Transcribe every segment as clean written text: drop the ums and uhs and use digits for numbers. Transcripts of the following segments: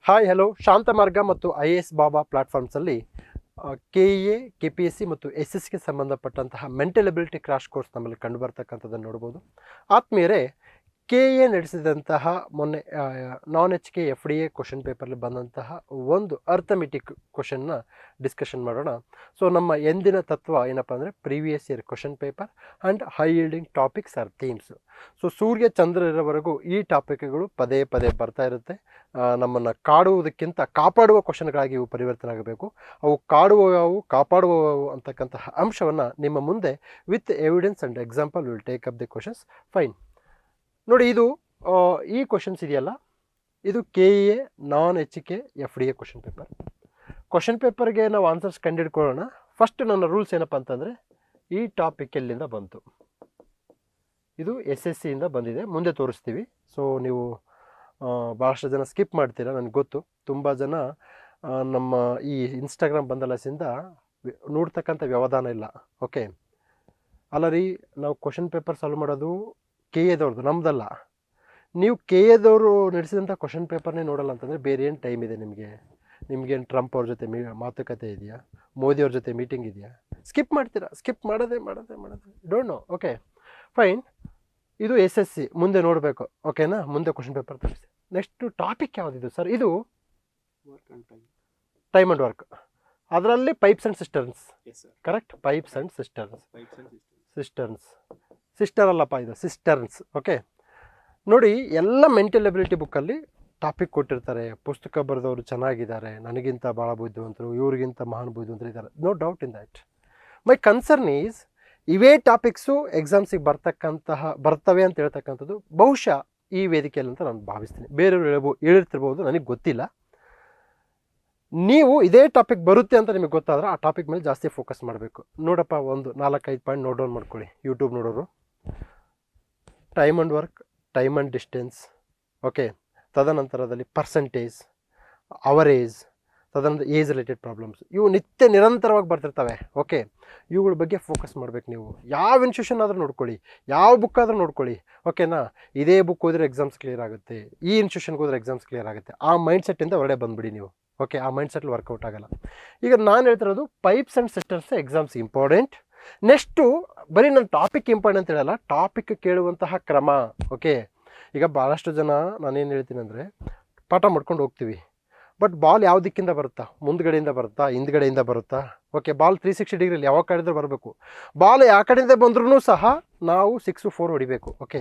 Hi hello ಶಾಂತಮಾರ್ಗ ಮತ್ತು IAS ಬಾಬಾ ಪ್ಲಾಟ್ಫಾರ್ಮ್ಸಲ್ಲಿ KEA KPSC ಮತ್ತು SSಗೆ ಸಂಬಂಧಪಟ್ಟಂತಹ ಮೆಂಟಲ್ ಎಬಿಲಿಟಿ ಕ್ರಾಶ್ ಕೋರ್ಸ್ ನಮ್ಮಲ್ಲಿ ಕಂಡು ಬರ್ತಕ್ಕಂಥದ್ದನ್ನು ನೋಡ್ಬೋದು. ಆತ್ಮೀಯರೇ, KEA ನಡೆಸಿದಂತಹ ಮೊನ್ನೆ non-HK FDA ಕ್ವಶನ್ ಪೇಪರ್ಲಿ ಬಂದಂತಹ ಒಂದು ಅರ್ಥಮೆಟಿಕ್ ಕ್ವಶನ್ನ ಡಿಸ್ಕಷನ್ ಮಾಡೋಣ. ಸೊ ನಮ್ಮ ಎಂದಿನ ತತ್ವ ಏನಪ್ಪ ಅಂದರೆ previous year question paper and high yielding topics or themes. So ಸೂರ್ಯ ಚಂದ್ರರವರೆಗೂ ಈ ಟಾಪಿಕ್ಗಳು ಪದೇ ಪದೇ ಬರ್ತಾ ಇರುತ್ತೆ. ನಮ್ಮನ್ನು ಕಾಡುವುದಕ್ಕಿಂತ ಕಾಪಾಡುವ ಕ್ವಶನ್ಗಳಾಗಿ ಇವು ಪರಿವರ್ತನೆ ಆಗಬೇಕು. ಅವು ಕಾಡುವವು ಕಾಪಾಡುವವು ಅಂತಕ್ಕಂತಹ ಅಂಶವನ್ನು ನಿಮ್ಮ ಮುಂದೆ with evidence and example will take up the questions. Fine ನೋಡಿ, ಇದು ಈ ಕ್ವಶನ್ಸ್ ಇದೆಯಲ್ಲ, ಇದು KEA non-HK FDA question paper. Question ಪೇಪರ್ಗೆ ನಾವು ಆನ್ಸರ್ಸ್ ಕಂಡುಹಿಡ್ಕೊಳ್ಳೋಣ. ಫಸ್ಟ್ ನನ್ನ ರೂಲ್ಸ್ ಏನಪ್ಪ ಅಂತಂದರೆ, ಈ ಟಾಪಿಕ್ ಎಲ್ಲಿಂದ ಬಂತು, ಇದು SSCಯಿಂದ ಬಂದಿದೆ, ಮುಂದೆ ತೋರಿಸ್ತೀವಿ. ಸೊ ನೀವು ಭಾಳಷ್ಟು ಜನ ಸ್ಕಿಪ್ ಮಾಡ್ತೀರಾ, ನನಗೆ ಗೊತ್ತು. ತುಂಬ ಜನ ನಮ್ಮ ಈ ಇನ್ಸ್ಟಾಗ್ರಾಮ್ ಬಂದಲಸಿಂದ ನೋಡ್ತಕ್ಕಂಥ ವ್ಯವಧಾನ ಇಲ್ಲ. ಓಕೆ, ಅಲ್ಲ ರೀ, ನಾವು ಕ್ವಶನ್ ಪೇಪರ್ ಸಾಲ್ವ್ ಮಾಡೋದು KEAದವ್ರದ್ದು, ನಮ್ಮದಲ್ಲ. ನೀವು KEAದವರು ನಡೆಸಿದಂಥ ಕ್ವಶನ್ ಪೇಪರ್ನೇ ನೋಡಲ್ಲ ಅಂತಂದರೆ ಬೇರೆ ಏನು ಟೈಮ್ ಇದೆ ನಿಮಗೆ? ನಿಮಗೇನು ಟ್ರಂಪ್ ಅವ್ರ ಜೊತೆ ಮಾತುಕತೆ ಇದೆಯಾ? ಮೋದಿಯವ್ರ ಜೊತೆ ಮೀಟಿಂಗ್ ಇದೆಯಾ? ಸ್ಕಿಪ್ ಮಾಡ್ತೀರಾ, ಸ್ಕಿಪ್ ಮಾಡೋದೇ ಡೋಂಟ್ ನೋ. ಓಕೆ ಫೈನ್, ಇದು SSC ಮುಂದೆ ನೋಡಬೇಕು. ಓಕೆನಾ, ಮುಂದೆ ಕ್ವಶನ್ ಪೇಪರ್ ತೋರಿಸಿ. ನೆಕ್ಸ್ಟು ಟಾಪಿಕ್ ಯಾವುದಿದು ಸರ್? ಇದು ಟೈಮ್ ಆ್ಯಂಡ್ ವರ್ಕ್. ಅದರಲ್ಲಿ pipes and cisterns. Correct, pipes and cisterns. Sister ಅಲ್ಲಪ್ಪ, ಇದು ಸಿಸ್ಟರ್ನ್ಸ್. ಓಕೆ ನೋಡಿ, ಎಲ್ಲ ಮೆಂಟಲ್ ಎಬಿಲಿಟಿ ಬುಕ್ಕಲ್ಲಿ ಟಾಪಿಕ್ ಕೊಟ್ಟಿರ್ತಾರೆ. ಪುಸ್ತಕ ಬರೆದವರು ಚೆನ್ನಾಗಿದ್ದಾರೆ, ನನಗಿಂತ ಭಾಳ ಬುದ್ಧಿವಂತರು, ಇವ್ರಿಗಿಂತ ಮಹಾನ್ ಬುದ್ಧಿವಂತರು ಇದ್ದಾರೆ. No doubt in that. My concern is, ಇವೇ ಟಾಪಿಕ್ಸು ಎಕ್ಸಾಮ್ಸಿಗೆ ಬರ್ತವೆ ಅಂತ ಹೇಳ್ತಕ್ಕಂಥದ್ದು ಬಹುಶಃ ಈ ವೇದಿಕೆಯಲ್ಲಿ ಅಂತ ನಾನು ಭಾವಿಸ್ತೀನಿ. ಬೇರೆಯವರು ಹೇಳಿರ್ತಿರ್ಬೋದು, ನನಗೆ ಗೊತ್ತಿಲ್ಲ. ನೀವು ಇದೇ ಟಾಪಿಕ್ ಬರುತ್ತೆ ಅಂತ ನಿಮಗೆ ಗೊತ್ತಾದ್ರೆ ಆ ಟಾಪಿಕ್ ಮೇಲೆ ಜಾಸ್ತಿ ಫೋಕಸ್ ಮಾಡಬೇಕು. ನೋಡಪ್ಪ, ಒಂದು 4-5 ಪಾಯಿಂಟ್ ನೋಟ್ ಡೌನ್ ಮಾಡ್ಕೊಳ್ಳಿ. ಯೂಟ್ಯೂಬ್ ನೋಡೋರು, time and work, time and distance. Okay, ತದನಂತರದಲ್ಲಿ ಪರ್ಸೆಂಟೇಜ್, ಅವರೇಜ್, ತದನಂತರ ಏಜ್ ರಿಲೇಟೆಡ್ ಪ್ರಾಬ್ಲಮ್ಸ್. ಇವು ನಿತ್ಯ ನಿರಂತರವಾಗಿ ಬರ್ತಿರ್ತವೆ. ಓಕೆ, ಇವುಗಳ ಬಗ್ಗೆ ಫೋಕಸ್ ಮಾಡಬೇಕು. ನೀವು ಯಾವ ಇನ್ಸ್ಟಿಟ್ಯೂಷನ್ ಆದರೂ ನೋಡ್ಕೊಳ್ಳಿ, ಯಾವ ಬುಕ್ ಆದರೂ ನೋಡ್ಕೊಳ್ಳಿ. ಓಕೆನಾ, ಇದೇ ಬುಕ್ ಓದಿದ್ರೆ ಎಕ್ಸಾಮ್ಸ್ ಕ್ಲಿಯರ್ ಆಗುತ್ತೆ, ಈ ಇನ್ಸ್ಟಿಟ್ಯೂಷನ್ಗೆ ಹೋದ್ರೆ ಎಕ್ಸಾಮ್ಸ್ ಕ್ಲಿಯರ್ ಆಗುತ್ತೆ, ಆ ಮೈಂಡ್ ಸೆಟ್ಟಿಂದ ಹೊರಡೆ ಬಂದುಬಿಡಿ ನೀವು. ಓಕೆ, ಆ ಮೈಂಡ್ ಸೆಟ್ಲಿ ವರ್ಕೌಟ್ ಆಗಲ್ಲ. ಈಗ ನಾನು ಹೇಳ್ತಿರೋದು pipes and sisters exams important. Next ಬರೀ ನನ್ನ ಟಾಪಿಕ್ ಇಂಪಾರ್ಟೆಂಟ್ ಅಂತ ಹೇಳಲ್ಲ, ಟಾಪಿಕ್ ಕೇಳುವಂತಹ ಕ್ರಮ. ಓಕೆ, ಈಗ ಭಾಳಷ್ಟು ಜನ ನಾನೇನು ಹೇಳ್ತೀನಿ ಅಂದರೆ, ಪಾಠ ಮಾಡ್ಕೊಂಡು ಹೋಗ್ತೀವಿ, ಬಟ್ ಬಾಲ್ ಯಾವ ದಿಕ್ಕಿಂದ ಬರುತ್ತಾ? ಮುಂದ್ಗಡೆಯಿಂದ ಬರುತ್ತಾ, ಹಿಂದ್ಗಡೆಯಿಂದ ಬರುತ್ತಾ? ಓಕೆ, ಬಾಲ್ 360 ಡಿಗ್ರಿಲಿ ಯಾವ ಕಡೆಯಿಂದ ಬರಬೇಕು. ಬಾಲ್ ಯಾವ ಕಡೆಯಿಂದ ಬಂದ್ರೂ ಸಹ ನಾವು 6-4 ಹೊಡಿಬೇಕು. ಓಕೆ,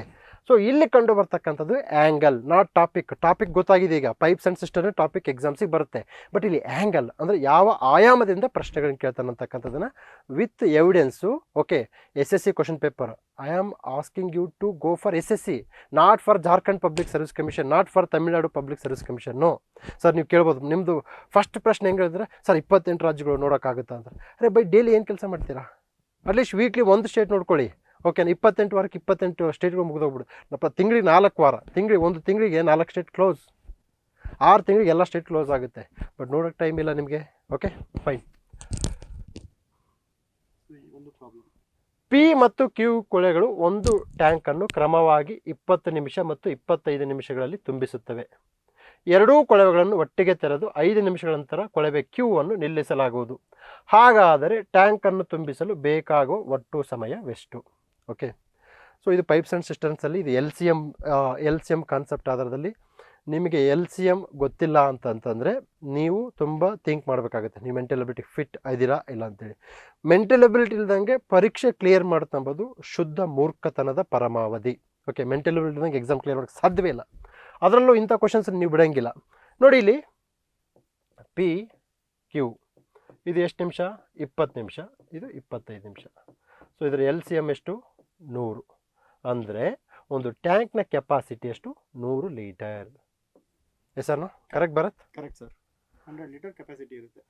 ಸೊ ಇಲ್ಲಿ ಕಂಡು ಬರ್ತಕ್ಕಂಥದ್ದು ಆ್ಯಂಗಲ್, ನಾಟ್ ಟಾಪಿಕ್. ಟಾಪಿಕ್ ಗೊತ್ತಾಗಿದೆ, ಈಗ ಪೈಪ್ಸ್ ಆ್ಯಂಡ್ ಸಿಸ್ಟರ್ ಟಾಪಿಕ್ ಎಕ್ಸಾಮ್ಸಿಗೆ ಬರುತ್ತೆ. ಬಟ್ ಇಲ್ಲಿ ಆ್ಯಂಗಲ್ ಅಂದರೆ ಯಾವ ಆಯಾಮದಿಂದ ಪ್ರಶ್ನೆಗಳನ್ನ ಕೇಳ್ತಾನೆ ಅಂತಕ್ಕಂಥದ್ದನ್ನು with evidence. Okay, SSC question paper, I am asking you to go for SSC, not for Jharkhand public service commission, not for Tamil Nadu public service commission. No sir, ನೀವು ಕೇಳ್ಬೋದು, ನಿಮ್ಮದು ಫಸ್ಟ್ ಪ್ರಶ್ನೆ ಹೆಂಗೆ ಹೇಳಿದ್ರೆ, ಸರ್ 28 ರಾಜ್ಯಗಳು ನೋಡೋಕ್ಕಾಗುತ್ತಾ ಅಂತ. ಅರೆ ಬೈ, ಡೈಲಿ ಏನು ಕೆಲಸ ಮಾಡ್ತೀರಾ? ಅಟ್ಲೀಸ್ಟ್ ವೀಕ್ಲಿ ಒಂದು ಸ್ಟೇಟ್ ನೋಡ್ಕೊಳ್ಳಿ. ಓಕೆನಾ, 28 ವಾರಕ್ಕೆ 28 ಸ್ಟೇಟ್ಗಳು ಮುಗಿದೋಗ್ಬಿಡು. ತಿಂಗಳಿಗೆ 4 ವಾರ, ಒಂದು ತಿಂಗಳಿಗೆ 4 ಸ್ಟೇಟ್ ಕ್ಲೋಸ್, 6 ತಿಂಗಳಿಗೆ ಎಲ್ಲ ಸ್ಟೇಟ್ ಕ್ಲೋಸ್ ಆಗುತ್ತೆ. ಬಟ್ ನೋಡೋಕ್ಕೆ ಟೈಮ್ ಇಲ್ಲ ನಿಮಗೆ. Okay fine. P ಮತ್ತು Q ಕೊಳೆಗಳು ಒಂದು ಟ್ಯಾಂಕನ್ನು ಕ್ರಮವಾಗಿ 20 ನಿಮಿಷ ಮತ್ತು 25 ನಿಮಿಷಗಳಲ್ಲಿ ತುಂಬಿಸುತ್ತವೆ. ಎರಡೂ ಕೊಳವೆಗಳನ್ನು ಒಟ್ಟಿಗೆ ತೆರೆದು 5 ನಿಮಿಷಗಳ ನಂತರ ಕೊಳವೆ Q ಅನ್ನು ನಿಲ್ಲಿಸಲಾಗುವುದು. ಹಾಗಾದರೆ ಟ್ಯಾಂಕನ್ನು ತುಂಬಿಸಲು ಬೇಕಾಗುವ ಒಟ್ಟು ಸಮಯವೆಷ್ಟು? ಓಕೆ, ಸೊ ಇದು ಪೈಪ್ಸ್ ಆ್ಯಂಡ್ ಸಿಸ್ಟರ್ನ್ಸಲ್ಲಿ ಇದು LCM ಕಾನ್ಸೆಪ್ಟ್ ಆಧಾರದಲ್ಲಿ. ನಿಮಗೆ LCM ಗೊತ್ತಿಲ್ಲ ಅಂತಂದರೆ ನೀವು ತುಂಬ ಥಿಂಕ್ ಮಾಡಬೇಕಾಗುತ್ತೆ. ನೀವು ಮೆಂಟಲ್ ಎಬಿಲಿಟಿ ಫಿಟ್ ಇದ್ದೀರಾ ಇಲ್ಲ ಅಂತೇಳಿ. ಮೆಂಟಲ್ ಎಬಿಲಿಟಿ ಇಲ್ದಂಗೆ ಪರೀಕ್ಷೆ ಕ್ಲಿಯರ್ ಮಾಡ್ತಂಬೋದು ಶುದ್ಧ ಮೂರ್ಖತನದ ಪರಮಾವಧಿ. ಓಕೆ, ಮೆಂಟಲ್ ಎಬಿಲಿಟಿ ಇಲ್ದಂಗೆ ಎಕ್ಸಾಮ್ ಕ್ಲಿಯರ್ ಮಾಡೋಕ್ಕೆ ಸಾಧ್ಯವೇ ಇಲ್ಲ. ಅದರಲ್ಲೂ ಇಂಥ ಕ್ವಶನ್ಸ್ ನೀವು ಬಿಡೋಂಗಿಲ್ಲ. ನೋಡಿ, ಇಲ್ಲಿ PQ ಇದು ಎಷ್ಟು ನಿಮಿಷ? 20 ನಿಮಿಷ, ಇದು 25 ನಿಮಿಷ. ಸೊ ಇದರ LCM ಎಷ್ಟು? 100. ಅಂದರೆ ಒಂದು ಟ್ಯಾಂಕ್ನ ಕೆಪಾಸಿಟಿ ಎಷ್ಟು? 100 ಲೀಟರ್. ಎಸ್ ಸರ್, ಕರೆಕ್ಟ್ ಬರತ್? ಕರೆಕ್ಟ್ ಸರ್, 100 ಲೀಟರ್ ಕೆಪಾಸಿಟಿ ಇರುತ್ತೆ.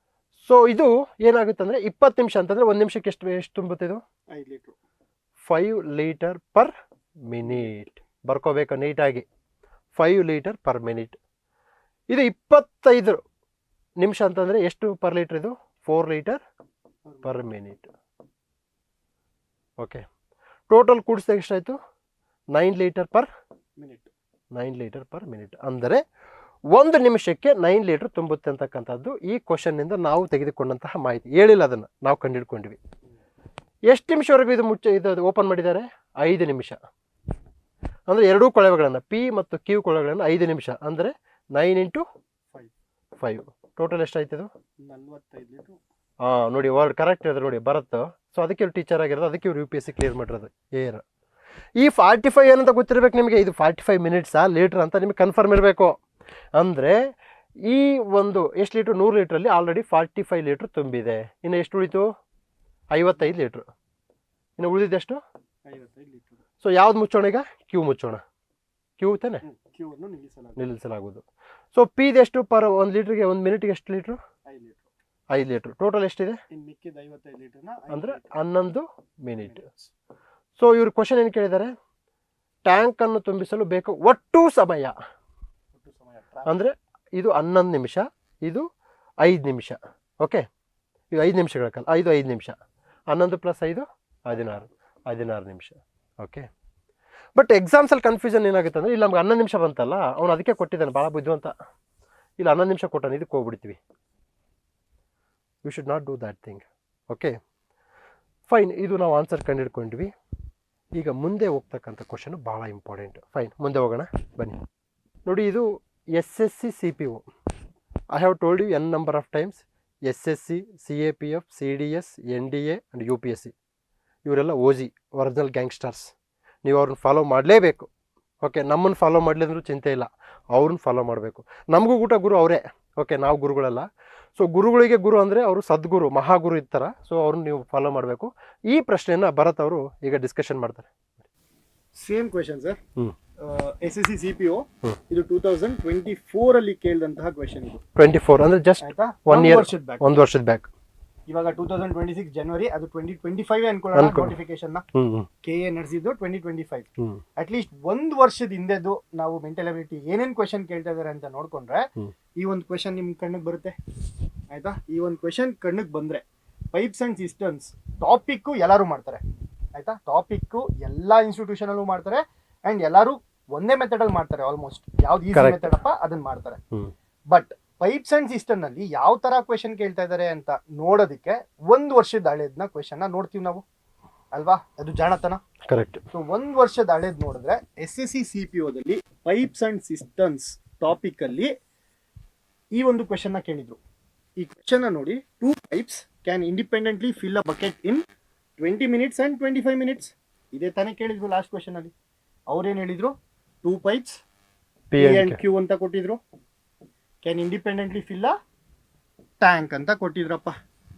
ಸೊ ಇದು ಏನಾಗುತ್ತೆ ಅಂದರೆ 20 ನಿಮಿಷ ಅಂತಂದರೆ 1 ನಿಮಿಷಕ್ಕೆ ಎಷ್ಟು ತುಂಬುತ್ತೆ? ಇದು 5 ಲೀಟ್ರು. 5 litre per minute. ಬರ್ಕೋಬೇಕು ನೀಟಾಗಿ, 5 ಲೀಟರ್ ಪರ್ ಮಿನಿಟ್. ಇದು 25 ನಿಮಿಷ ಅಂತಂದರೆ ಎಷ್ಟು ಪರ್ ಲೀಟ್ರ್? ಇದು 4 litre per minute. Okay, total ಕೂಡಿಸಿದಾಗ ಎಷ್ಟಾಯಿತು? 9 litre per minute. 9 litre per minute ಅಂದರೆ 1 ನಿಮಿಷಕ್ಕೆ 9 ಲೀಟ್ರ್ ತುಂಬುತ್ತೆ ಅಂತಕ್ಕಂಥದ್ದು ಈ ಕ್ವಶನ್ನಿಂದ ನಾವು ತೆಗೆದುಕೊಂಡಂತಹ ಮಾಹಿತಿ. ಹೇಳಿಲ್ಲ ಅದನ್ನು, ನಾವು ಕಂಡುಹಿಡ್ಕೊಂಡ್ವಿ. ಎಷ್ಟು ನಿಮಿಷವರೆಗೂ ಇದು ಓಪನ್ ಮಾಡಿದ್ದಾರೆ? 5 ನಿಮಿಷ. ಅಂದರೆ ಎರಡೂ ಕೊಳವೆಗಳನ್ನು ಪಿ ಮತ್ತು ಕ್ಯೂ ಕೊಳವೆಗಳನ್ನು 5 ನಿಮಿಷ ಅಂದರೆ 9 × 5 ಟೋಟಲ್ ಎಷ್ಟಾಯ್ತು ಇದು? 45 ಲೀಟ್ರ್. ಹಾಂ ನೋಡಿ, ವರ್ಡ್ ಕರೆಕ್ಟ್ ಹೇಳಿದ್ರೆ ನೋಡಿ ಬರುತ್ತೋ. ಸೊ ಅದಕ್ಕೆ ಇವ್ರು ಟೀಚರ್ ಆಗಿರೋದು, ಅದಕ್ಕೆ ಇವ್ರು UPSC ಕ್ಲಿಯರ್ ಮಾಡಿರೋದು ಏರ್. ಈ 45 ಏನಂತ ಗೊತ್ತಿರಬೇಕು ನಿಮಗೆ. ಇದು 45 ಮಿನಿಟ್ಸಾ ಲೀಟ್ರ್ ಅಂತ ನಿಮಗೆ ಕನ್ಫರ್ಮ್ ಇರಬೇಕು. ಅಂದರೆ ಈ ಒಂದು ಎಷ್ಟು ಲೀಟ್ರ್? 100 ಲೀಟ್ರಲ್ಲಿ ಆಲ್ರೆಡಿ 45 ಲೀಟ್ರ್ ತುಂಬಿದೆ. ಇನ್ನು ಎಷ್ಟು ಉಳಿತು? 55 ಲೀಟ್ರ್. ಇನ್ನು ಉಳಿದಿದ್ದೆಷ್ಟು? 55 ಲೀಟ್ರ್. ಸೊ ಯಾವ್ದು ಮುಚ್ಚೋಣ ಈಗ? ಕ್ಯೂ ಮುಚ್ಚೋಣ. ಕ್ಯೂ ತಾನೆ ಕ್ಯೂ ಅನ್ನು ನಿಲ್ಲಿಸಲಾಗುವುದು. ಸೊ ಪಿದೆಷ್ಟು ಪರ್ 1 ಲೀಟ್ರಿಗೆ 1 ಮಿನಿಟ್ಗೆ ಎಷ್ಟು ಲೀಟ್ರು? 5 ಲೀಟ್ರ್. ಟೋಟಲ್ ಎಷ್ಟಿದೆ? ಇನ್ನು ಮಿಕ್ಕಿದ 55 ಲೀಟ್ರ್ನ ಅಂದರೆ 11 ಮಿನಿಟ್. ಸೊ ಇವ್ರು ಕ್ವಶನ್ ಏನು ಕೇಳಿದ್ದಾರೆ? ಟ್ಯಾಂಕನ್ನು ತುಂಬಿಸಲು ಬೇಕು ಒಟ್ಟು ಸಮಯ ಅಂದರೆ ಇದು 11 ನಿಮಿಷ, ಇದು 5 ನಿಮಿಷ. ಓಕೆ, ಇದು 5 ನಿಮಿಷಗಳ ಕಾಲ. ಇದು 5 ನಿಮಿಷ. 11 + 5 16 ನಿಮಿಷ. ಓಕೆ, ಬಟ್ ಎಕ್ಸಾಮ್ಸಲ್ಲಿ ಕನ್ಫ್ಯೂಷನ್ ಏನಾಗುತ್ತೆ ಅಂದರೆ, ಇಲ್ಲಿ ನಮ್ಗೆ 11 ನಿಮಿಷ ಬಂತಲ್ಲ, ಅವನು ಅದಕ್ಕೆ ಕೊಟ್ಟಿದ್ದಾನೆ, ಭಾಳ ಬುದ್ಧಿವಂತ. ಇಲ್ಲಿ 11 ನಿಮಿಷ ಕೊಟ್ಟಾನೆ, ಇದಕ್ಕೆ ಹೋಗ್ಬಿಡ್ತೀವಿ. You should not do that thing. Okay fine, ಇದು ನಾವು ಆನ್ಸರ್ ಕಂಡುಹಿಡ್ಕೊಂಡ್ವಿ. ಈಗ ಮುಂದೆ ಹೋಗ್ತಕ್ಕಂಥ ಕ್ವಶನು ಭಾಳ ಇಂಪಾರ್ಟೆಂಟ್. ಫೈನ್, ಮುಂದೆ ಹೋಗೋಣ ಬನ್ನಿ. ನೋಡಿ, ಇದು SSC CPO. I have told you n number of times. SSC, CAPF, CDS, NDA and UPSC ಇವರೆಲ್ಲ OG ಒರಿಜಿನಲ್ ಗ್ಯಾಂಗ್ಸ್ಟರ್ಸ್. ನೀವು ಅವ್ರನ್ನ ಫಾಲೋ ಮಾಡಲೇಬೇಕು. ಓಕೆ, ನಮ್ಮನ್ನು ಫಾಲೋ ಮಾಡಲಿದ್ರೂ ಚಿಂತೆ ಇಲ್ಲ, ಅವ್ರನ್ನ ಫಾಲೋ ಮಾಡಬೇಕು. ನಮಗೂ ಊಟ ಗುರು ಅವರೇ. ಓಕೆ, ನಾವು ಗುರುಗಳಲ್ಲ. ಸೊ ಗುರುಗಳಿಗೆ ಗುರು ಅಂದರೆ ಅವರು ಸದ್ಗುರು, ಮಹಾಗುರು ಇರ್ತಾರ. ಸೊ ಅವ್ರನ್ನ ನೀವು ಫಾಲೋ ಮಾಡಬೇಕು. ಈ ಪ್ರಶ್ನೆಯನ್ನು ಭರತ್ ಅವರು ಈಗ ಡಿಸ್ಕಷನ್ ಮಾಡ್ತಾರೆ. Same question sir. SSC CPO ಇದು 2024 ಅಲ್ಲಿ ಕೇಳಿದಂತಹ ಕ್ವೆಶನ್. ಇದು 24 ಅಂದ್ರೆ ಜಸ್ಟ್ ಆಯ್ತಾ, 1 ಇಯರ್, ವರ್ಷದ ಬ್ಯಾಕ್. 1 ವರ್ಷದ ಬ್ಯಾಕ್. ಇವಾಗ 2026 ಜನವರಿ, ಅದು 2025 ಅನ್ಕೊಳ್ಳೋಣ. ನೋಟಿಫಿಕೇಶನ್ KA ನಡೆಸಿದ್ದು 2025. ಅಟ್ಲೀಸ್ಟ್ 1 ವರ್ಷದ ಹಿಂದೆದು ನಾವು ಮೆಂಟಲ್ ಅಬಿಲಿಟಿ ಏನೇನ್ ಕ್ವೆಶನ್ ಕೇಳ್ತಾ ಇದಾರೆ ಅಂತ ನೋಡ್ಕೊಂಡ್ರೆ ಈ ಒಂದು ಕ್ವೆಶನ್ ನಿಮ್ ಕಣ್ಣಿಗೆ ಬರುತ್ತೆ. ಆಯ್ತಾ, ಈ ಒಂದು ಕ್ವೆಶನ್ ಕಣ್ಣಿಗೆ ಬಂದ್ರೆ ಪೈಪ್ಸ್ ಅಂಡ್ ಸಿಸ್ಟಮ್ಸ್ ಟಾಪಿಕ್ ಎಲ್ಲರೂ ಮಾಡ್ತಾರೆ. ಆಯ್ತಾ, ಟಾಪಿಕ್ ಎಲ್ಲಾ ಇನ್ಸ್ಟಿಟ್ಯೂಷನ್ ಅಲ್ಲೂ ಮಾಡ್ತಾರೆ ಅಂಡ್ ಎಲ್ಲರೂ ಒಂದೇ ಮೆಥಡ್ ಅಲ್ಲಿ ಮಾಡ್ತಾರೆ. ಆಲ್ಮೋಸ್ಟ್ ಯಾವ್ದು ಈಸಿ ಮೆಥಡ್ ಅಪ್ಪ ಅದನ್ನ ಮಾಡ್ತಾರೆ. ಬಟ್ ಪೈಪ್ಸ್ ಅಂಡ್ ಸಿಸ್ಟಮ್ ನಲ್ಲಿ ಯಾವ ತರ ಕ್ವೆಶನ್ ಕೇಳ್ತಾ ಇದಾರೆ ಅಂತ ನೋಡೋದಕ್ಕೆ 1 ವರ್ಷದ ಹಳೇದ್ನ ಕ್ವೆಶನ್ ನೋಡ್ತೀವಿ ನಾವು ಅಲ್ವಾ. ಅದು ಜಾಣತನ. ಕರೆಕ್ಟ್. ಸೊ 1 ವರ್ಷದ ಹಳೇದ್ ನೋಡಿದ್ರೆ SSC CPO ದಲ್ಲಿ ಪೈಪ್ಸ್ ಅಂಡ್ ಸಿಸ್ಟಮ್ಸ್ ಟಾಪಿಕ್ ಅಲ್ಲಿ ಈ ಒಂದು ಕ್ವೆಶನ್ ನ ಕೇಳಿದ್ರು. ಈ ಕ್ವೆಶನ್ ನೋಡಿ, 2 pipes can independently fill a bucket in 20 minutes and 25 minutes. ಇದೇ ತಾನೇ ಕೇಳಿದ್ರು ಲಾಸ್ಟ್ ಕ್ವೆಶನ್ ಅಲ್ಲಿ. ಅವ್ರೇನ್ ಹೇಳಿದ್ರು? 2 pipes P and Q ಅಂತ ಕೊಟ್ಟಿದ್ರು, can independently fill a tank ಅಂತ ಕೊಟ್ಟಿದ್ರಪ್ಪ.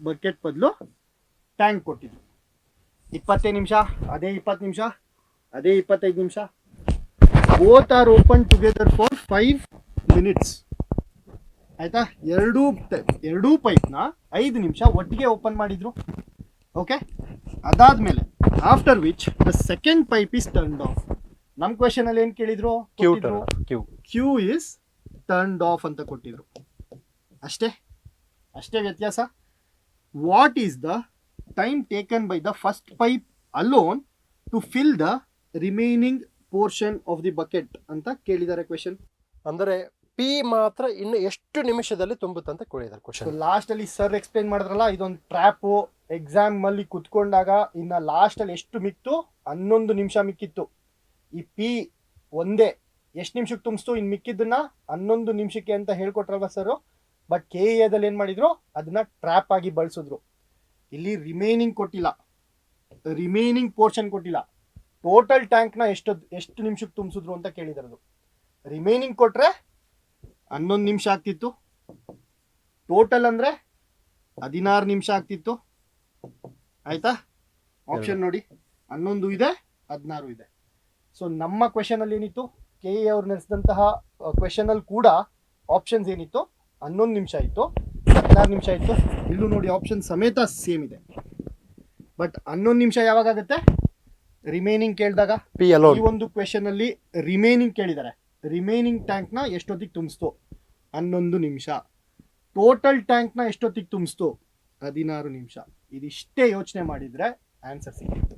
ಬಕೆಟ್ ಬದಲು ಟ್ಯಾಂಕ್ ಕೊಟ್ಟಿದ್ರು. 20 ನಿಮಿಷ, ಅದೇ 20 ನಿಮಿಷ, ಅದೇ 25 ನಿಮಿಷ. Both are open together for 5 minutes. ಆಯ್ತಾ, ಎರಡೂ ಪೈಪ್ನ 5 ನಿಮಿಷ ಒಟ್ಟಿಗೆ ಓಪನ್ ಮಾಡಿದ್ರು. ಓಕೆ, ಅದಾದ್ಮೇಲೆ after which the second pipe is turned of. ನಮ್ಮ ಕ್ವೆಶನ್ ಅಲ್ಲಿ ಏನ್ ಕೇಳಿದ್ರು? ಕ್ಯೂ ಇಸ್ ಟರ್ನ್ಡ್ ಆಫ್ ಅಂತ ಕೊಟ್ಟಿದ್ರು. ಅಷ್ಟೇ ವ್ಯತ್ಯಾಸ. What is the time taken by the first pipe alone to fill the remaining portion of the bucket ಅಂತ ಕೇಳಿದ್ದಾರೆ ಕ್ವೆಶನ್. ಅಂದರೆ ಪಿ ಮಾತ್ರ ಇನ್ನು ಎಷ್ಟು ನಿಮಿಷದಲ್ಲಿ ತುಂಬುತ್ತಂತ ಕೇಳಿದ್ದಾರೆ ಕ್ವೆಶನ್. ಲಾಸ್ಟ್ ಅಲ್ಲಿ ಸರ್ ಎಕ್ಸ್ಪ್ಲೈನ್ ಮಾಡಿದ್ರಲ್ಲ, ಇದೊಂದು ಟ್ರ್ಯಾಪು. ಎಕ್ಸಾಮ್ ಅಲ್ಲಿ ಕುತ್ಕೊಂಡಾಗ ಇನ್ನ ಲಾಸ್ಟ್ ಅಲ್ಲಿ ಎಷ್ಟು ಮಿಕ್ತು? 11 ನಿಮಿಷ ಮಿಕ್ಕಿತ್ತು. ಈ ಪಿ ಒಂದೇ ಎಷ್ಟು ನಿಮಿಷಕ್ಕೆ ತುಂಬಿಸ್ತು, ಇನ್ನು ಮಿಕ್ಕಿದ್ದನ್ನ 11 ನಿಮಿಷಕ್ಕೆ ಅಂತ ಹೇಳ್ಕೊಟ್ರಲ್ವ ಸರ್. ಬಟ್ KAದಲ್ಲಿ ಏನ್ ಮಾಡಿದ್ರು? ಅದನ್ನ ಟ್ರ್ಯಾಪ್ ಆಗಿ ಬಳಸಿದ್ರು. ಇಲ್ಲಿ ರಿಮೈನಿಂಗ್ ಕೊಟ್ಟಿಲ್ಲ, ರಿಮೈನಿಂಗ್ ಪೋರ್ಷನ್ ಕೊಟ್ಟಿಲ್ಲ. ಟೋಟಲ್ ಟ್ಯಾಂಕ್ನ ಎಷ್ಟು ನಿಮಿಷಕ್ಕೆ ತುಂಬಿಸಿದ್ರು ಅಂತ ಕೇಳಿದ್ರು. ರಿಮೈನಿಂಗ್ ಕೊಟ್ರೆ 11 ನಿಮಿಷ ಆಗ್ತಿತ್ತು. ಟೋಟಲ್ ಅಂದ್ರೆ 16 ನಿಮಿಷ ಆಗ್ತಿತ್ತು. ಆಯ್ತಾ, ಆಪ್ಷನ್ ನೋಡಿ, 11 ಇದೆ, 16 ಇದೆ. ಸೊ ನಮ್ಮ ಕ್ವೆಶನ್ ಅಲ್ಲಿ ಏನಿತ್ತು? KA ಅವ್ರು ನಡೆಸಿದಂತಹ ಕ್ವೆಶನ್ ಅಲ್ಲಿ ಕೂಡ ಆಪ್ಷನ್ಸ್ ಏನಿತ್ತು? 11 ನಿಮಿಷ ಇತ್ತು, 16 ನಿಮಿಷ ಇತ್ತು. ಇಲ್ಲೂ ನೋಡಿ ಆಪ್ಷನ್ ಸಮೇತ ಸೇಮ್ ಇದೆ. ಬಟ್ 11 ನಿಮಿಷ ಯಾವಾಗ ಆಗುತ್ತೆ? ರಿಮೈನಿಂಗ್ ಕೇಳಿದಾಗ. ಈ ಒಂದು ಕ್ವೆಶನ್ ಅಲ್ಲಿ ರಿಮೈನಿಂಗ್ ಕೇಳಿದ್ದಾರೆ. ರಿಮೈನಿಂಗ್ ಟ್ಯಾಂಕ್ನ ಎಷ್ಟೊತ್ತಿಗೆ ತುಂಬಿಸ್ತು? 11 ನಿಮಿಷ. ಟೋಟಲ್ ಟ್ಯಾಂಕ್ನ ಎಷ್ಟೊತ್ತಿಗೆ ತುಂಬಿಸ್ತು? 16 ನಿಮಿಷ. ಇದಿಷ್ಟೇ ಯೋಚನೆ ಮಾಡಿದ್ರೆ ಆನ್ಸರ್ ಸಿಕ್ಕಿತ್ತು.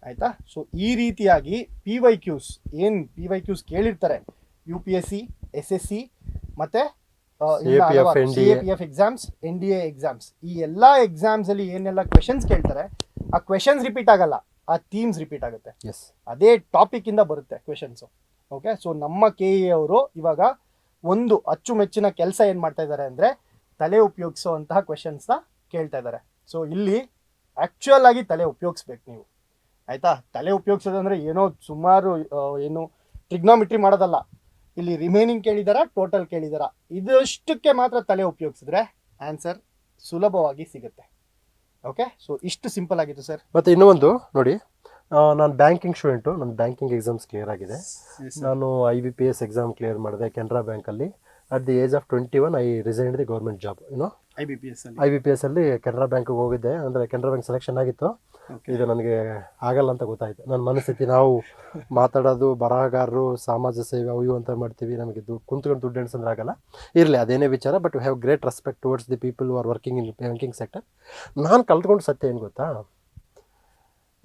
ಆಯ್ತಾ. ಸೊ ಈ ರೀತಿಯಾಗಿ PYQs ಕೇಳಿರ್ತಾರೆ UPSC, SSC ಮತ್ತೆ CAPF, NDA. CAPF exams, NDA exams, ಈ ಎಲ್ಲಾ ಎಕ್ಸಾಮ್ಸ್ ಅಲ್ಲಿ ಏನೆಲ್ಲ ಕ್ವೆಶನ್ಸ್ ಕೇಳ್ತಾರೆ ಆ ಕ್ವೆಶನ್ಸ್ ರಿಪೀಟ್ ಆಗಲ್ಲ, ಆ ಥೀಮ್ಸ್ ರಿಪೀಟ್ ಆಗುತ್ತೆ. ಎಸ್, ಅದೇ ಟಾಪಿಕ್ ಇಂದ ಬರುತ್ತೆ ಕ್ವೆಶನ್ಸ್. ಓಕೆ, ಸೊ ನಮ್ಮ KE ಅವರು ಇವಾಗ ಒಂದು ಅಚ್ಚುಮೆಚ್ಚಿನ ಕೆಲಸ ಏನ್ ಮಾಡ್ತಾ ಇದ್ದಾರೆ ಅಂದ್ರೆ ತಲೆ ಉಪಯೋಗಿಸುವಂತಹ ಕ್ವೆಶನ್ಸ್ ನ ಕೇಳ್ತಾ ಇದ್ದಾರೆ. ಸೊ ಇಲ್ಲಿ ಆಕ್ಚುಯಲ್ ಆಗಿ ತಲೆ ಉಪಯೋಗಿಸ್ಬೇಕು ನೀವು, ಆಯ್ತಾ? ತಲೆ ಉಪಯೋಗಿಸೋದಂದ್ರೆ ಏನೋ ಸುಮಾರು ಏನು ಟ್ರಿಗ್ನೋಮೆಟ್ರಿ ಮಾಡೋದಲ್ಲ. ಇಲ್ಲಿ ರಿಮೈನಿಂಗ್ ಕೇಳಿದಾರ, ಟೋಟಲ್ ಕೇಳಿದಾರ, ಇದಷ್ಟಕ್ಕೆ ಮಾತ್ರ ತಲೆ ಉಪಯೋಗಿಸಿದ್ರೆ ಆನ್ಸರ್ ಸುಲಭವಾಗಿ ಸಿಗುತ್ತೆ. ಓಕೆ, ಸೊ ಇಷ್ಟು ಸಿಂಪಲ್ ಆಗಿತ್ತು ಸರ್. ಮತ್ತು ಇನ್ನೂ ಒಂದು ನೋಡಿ, ನಾನು ಬ್ಯಾಂಕಿಂಗ್ ಸ್ಟೂಡೆಂಟು, ನನ್ನ ಬ್ಯಾಂಕಿಂಗ್ ಎಕ್ಸಾಮ್ಸ್ ಕ್ಲಿಯರ್ ಆಗಿದೆ. ನಾನು IBPS ಎಕ್ಸಾಮ್ ಕ್ಲಿಯರ್ ಮಾಡಿದೆ ಕೆನರಾ ಬ್ಯಾಂಕಲ್ಲಿ. At the age of 21 I resigned the government job. ಏನೋ IBPS ಅಲ್ಲಿ ಕೆನರಾ ಬ್ಯಾಂಕ್ಗೆ ಹೋಗಿದ್ದೆ. ಅಂದರೆ ಕೆನರಾ ಬ್ಯಾಂಕ್ ಸೆಲೆಕ್ಷನ್ ಆಗಿತ್ತು. ಇದು ನನಗೆ ಆಗಲ್ಲ ಅಂತ ಗೊತ್ತಾಯಿತು. ನನ್ನ ಮನಸ್ಥಿತಿ, ನಾವು ಮಾತಾಡೋದು, ಬರಹಗಾರರು, ಸಮಾಜ ಸೇವೆ ಅವು ಇವು ಅಂತ ಮಾಡ್ತೀವಿ, ನಮಗೆ ಕುಂತ್ಕೊಂಡು ದುಡ್ಡು ಎಣಿಸಂದ್ರೆ ಆಗಲ್ಲ. ಇರಲಿ, ಅದೇನೇ ವಿಚಾರ. But we have great respect towards the people who are working in banking sector. ನಾನು ಕಲ್ತ್ಕೊಂಡು ಸತ್ಯ ಏನು ಗೊತ್ತಾ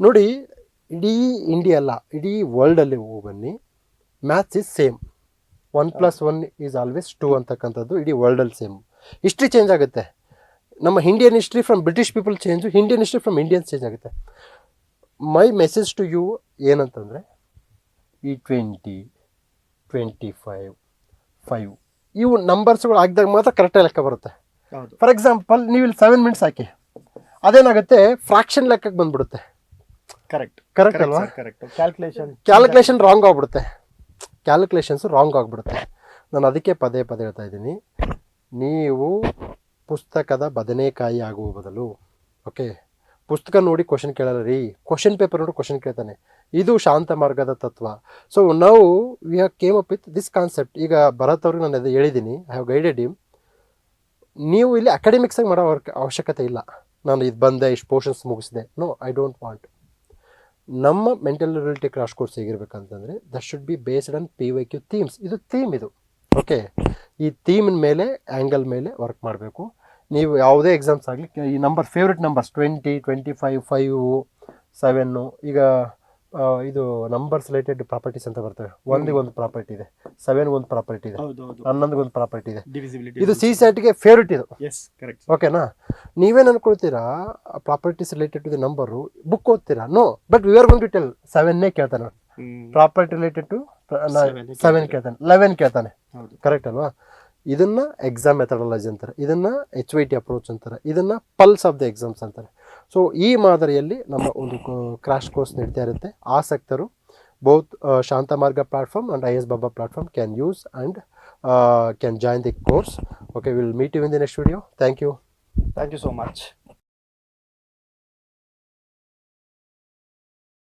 ನೋಡಿ, ಇಡೀ ಇಂಡಿಯಾ ಅಲ್ಲ, ಇಡೀ ವರ್ಲ್ಡಲ್ಲಿ ಹೋಗಿ ಬನ್ನಿ, maths is same. 1+1 is always 2 ಅಂತಕ್ಕಂಥದ್ದು ಇಡೀ ವರ್ಲ್ಡಲ್ಲಿ ಸೇಮ್. ಹಿಸ್ಟ್ರಿ ಚೇಂಜ್ ಆಗುತ್ತೆ. ನಮ್ಮ Indian history from British people change, Indian history from Indians change ಆಗುತ್ತೆ. ಮೈ ಮೆಸೇಜ್ ಟು ಯು ಏನಂತಂದರೆ, ಈ 20, 25, 5 ಇವು ನಂಬರ್ಸ್ಗಳು ಆಗಿದಾಗ ಮಾತ್ರ ಕರೆಕ್ಟಾಗಿ ಲೆಕ್ಕ ಬರುತ್ತೆ. ಫಾರ್ ಎಕ್ಸಾಂಪಲ್, ನೀವು ಇಲ್ಲಿ 7 ಮಿನಿಟ್ಸ್ ಹಾಕಿ, ಅದೇನಾಗುತ್ತೆ, ಫ್ರಾಕ್ಷನ್ ಲೆಕ್ಕಕ್ಕೆ ಬಂದ್ಬಿಡುತ್ತೆ. ಕರೆಕ್ಟ್ ಅಲ್ವಾ? ಕ್ಯಾಲ್ಕುಲೇಷನ್ ರಾಂಗ್ ಆಗ್ಬಿಡುತ್ತೆ. ಕ್ಯಾಲ್ಕುಲೇಷನ್ಸು ರಾಂಗ್ ಆಗಿಬಿಡುತ್ತೆ. ನಾನು ಅದಕ್ಕೆ ಪದೇ ಪದೇ ಹೇಳ್ತಾ ಇದ್ದೀನಿ, ನೀವು ಪುಸ್ತಕದ ಬದನೆಕಾಯಿ ಆಗುವ ಬದಲು, ಓಕೆ, ಪುಸ್ತಕ ನೋಡಿ ಕ್ವಶನ್ ಕೇಳಲ್ಲ ರೀ, ಕ್ವಶನ್ ಪೇಪರ್ ನೋಡಿ ಕ್ವಶನ್ ಕೇಳ್ತಾನೆ. ಇದು ಶಾಂತ ಮಾರ್ಗದ ತತ್ವ. ಸೊ ನಾವು we have came up with this concept. ಈಗ ಭರತ್ ಅವ್ರಿಗೆ ನಾನು ಅದು ಹೇಳಿದ್ದೀನಿ, ಐ ಹ್ಯಾವ್ ಗೈಡೆಡ್ ಹಿಮ್. ನೀವು ಇಲ್ಲಿ ಅಕಾಡೆಮಿಕ್ಸಾಗಿ ಮಾಡೋ ಅವಶ್ಯಕತೆ ಇಲ್ಲ. ನಾನು ಇದು ಬಂದೆ, ಇಷ್ಟು ಪೋರ್ಷನ್ಸ್ ಮುಗಿಸಿದೆ. No, I don't want. ನಮ್ಮ ಮೆಂಟಲ್ ಎಬಿಲಿಟಿ ಕ್ರಾಶ್ ಕೋರ್ಸ್ ಹೇಗಿರ್ಬೇಕಂತಂದರೆ, that should be based on PYQ themes. ಇದು ಥೀಮ್ ಇದು. ಓಕೆ, ಈ ಥೀಮಿನ ಮೇಲೆ, ಆ್ಯಂಗಲ್ ಮೇಲೆ ವರ್ಕ್ ಮಾಡಬೇಕು. ನೀವು ಯಾವುದೇ ಎಕ್ಸಾಮ್ಸ್ ಆಗಲಿ, ಈ ನಂಬರ್ ಫೇವ್ರೆಟ್ ನಂಬರ್ಸ್ 20, 25, 5, 7. ಈಗ ಇದು ನಂಬರ್ಸ್ ರಿಲೇಟೆಡ್ ಪ್ರಾಪರ್ಟೀಸ್ ಅಂತ ಬರ್ತವೆ. 1ಗೆ ಒಂದು ಪ್ರಾಪರ್ಟಿ ಇದೆ, 7ಗೆ ಒಂದು ಪ್ರಾಪರ್ಟಿ ಇದೆ, 11ಗೆ ಒಂದು ಪ್ರಾಪರ್ಟಿ ಇದೆ. ಇದು CSATಗೆ ಫೇವ್ರೆಟ್ ಇದು. ಓಕೆನಾ? ನೀವೇನು ಅನ್ಕೊಳ್ತೀರಾ, properties related to the number book ಓದ್ತೀರಾ? No, but we are going to tell 7ನೇ ಕೇಳ್ತಾನೆ. ಪ್ರಾಪರ್ಟಿ ರಿಲೇಟೆಡ್ ಟು 7 ಕೇಳ್ತಾನೆ, 11 ಕೇಳ್ತಾನೆ. ಕರೆಕ್ಟ್ ಅಲ್ವಾ? ಇದನ್ನು ಎಕ್ಸಾಮ್ ಮೆಥಡಾಲಜಿ ಅಂತಾರೆ, ಇದನ್ನು HYT ಅಪ್ರೋಚ್ ಅಂತಾರೆ, ಇದನ್ನು ಪಲ್ಸ್ ಆಫ್ ದ ಎಕ್ಸಾಮ್ಸ್ ಅಂತಾರೆ. ಸೊ ಈ ಮಾದರಿಯಲ್ಲಿ ನಮ್ಮ ಒಂದು ಕ್ರಾಶ್ ಕೋರ್ಸ್ ನಡೀತಾ ಇರುತ್ತೆ. ಆಸಕ್ತರು both Shantamarga platform and IS Baba platform can use and can join the course. Okay, we'll meet you in the next video. Thank you. Thank you so much.